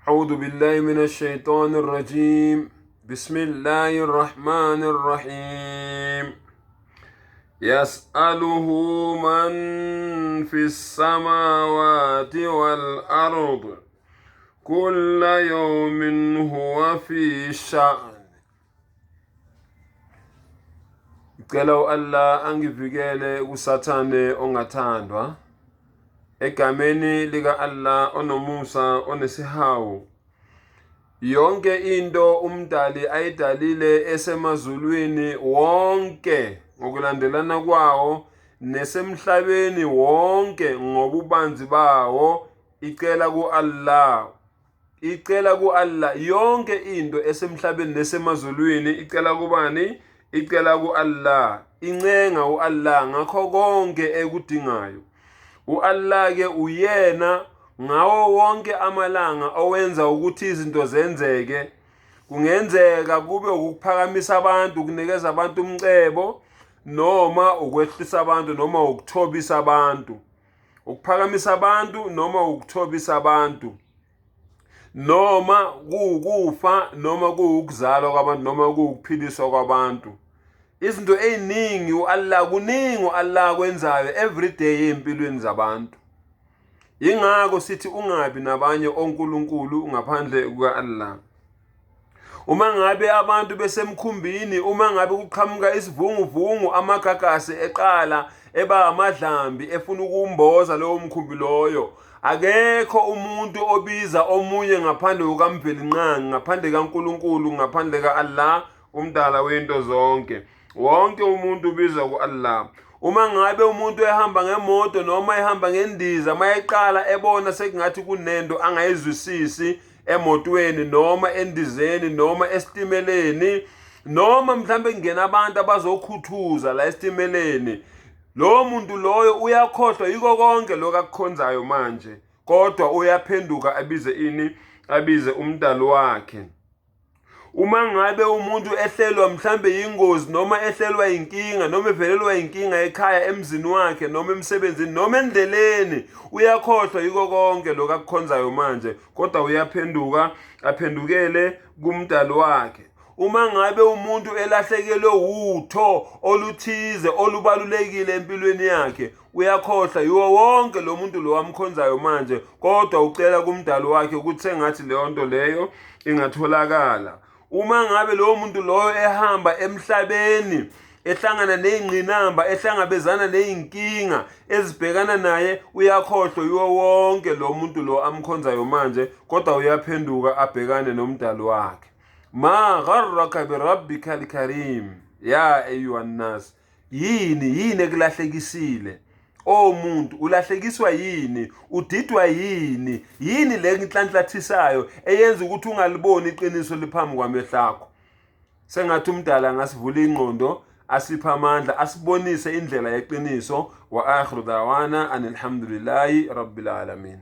أعوذ بالله من الشيطان الرجيم بسم الله الرحمن الرحيم يسأله من في السماوات والأرض كل يوم هو في شأن. Ngicela Allah angivikele kusathane ongathandwa egameni lika Allah onomusa onesihawu. Yonke into umdali ayidalile esemazulwini wonke ngokulandelana kwawo nesemhlabeni wonke ngobubanzi bawo icela ku Allah yonke into esemhlabeni nesemazulwini icela kubani? Icela ku Allah, incenga uAllah ngakho konke ekudingayo. uAllah ke uyena ngawo wonke amalanga owenza ukuthi izinto zenzeke. Kungenzeka kube ukuphakamisa abantu, ukunikeza abantu umcebo, noma ukwehlisa abantu, noma ukuthobisa abantu. Ukuphakamisa abantu noma ukuthobisa abantu, noma kuukufa noma kuukuzalwa kwabantu noma kuukuphiliswa kwabantu. Izinto eziningi uAllah kuningi uAllah kwenzayo everyday empilweni zabantu. Ingakho sithi ungabi nabanye onkulunkulu ngaphandle kukaAllah. Uma ngabe abantu besemkhumbini, uma ngabe kuqhamuka isivunguvungu amagagasi eqala eba amadlambi efuna ukumboza lowo mkhumbi loyo, akekho umuntu obiza omunye ngaphandle kukaMvelinqangi, ngaphandle kaNkulunkulu, ngaphandle kaAllah umdala wento zonke. Wonke umuntu ubiza kuAllah. Uma ngabe umuntu ehamba ngemoto noma ehamba ngendiza mayeqala ebona sekungathi kunento angayizwisisi emotweni noma endizeni noma esitimeleni, noma mhlambe kungena abantu abazokhuthuza la esitimeleni, lo muntu loyo uyakhohlwa yiko konke lokho akukhonzayo manje, kodwa uyaphenduka abize umdali wakhe. Uma ngabe umuntu ehlelwa mhlambe ingozi noma ehlelwa inkinga noma evelelwa inkinga ekhaya emzini wakhe noma emsebenzini noma endleleni, uyakhohlwa yiko konke lokho akukhonzayo manje, kodwa uyaphenduka aphendukele kumdali wakhe. Uma ngabe umuntu elahlekelwe utho oluthize olubalulekile empilweni yakhe, uyakhohlwa yiwo wonke lo muntu lo amkhonzayo manje, kodwa ucela kumdali wakhe ukuthi sengathi leyo nto leyo ingatholakala. Uma ngabe lowo muntu loyo ehamba emhlabeni ehlangana nezingqinamba, ehlangabezana nezinkinga ezibhekana naye, uyakhohlwa yiwo wonke lo muntu lo amkhonzayo manje, kodwa uyaphenduka abhekane nomdali wakhe. Ma gharraka bi rabbikal karim ya ayyuhan nas. Yini ekulahlekisile? O muntu, ulahlekiswa yini? Udidwa yini? Yini le nhlanhlathisayo eyenza ukuthi ungaliboni iqiniso liphambi kwamehlo akho? Sengathi umdala angasivula ingqondo, asipha amandla, asibonise indlela yeqiniso. Wa akhiru dawana alhamdulillahi rabbil alamin.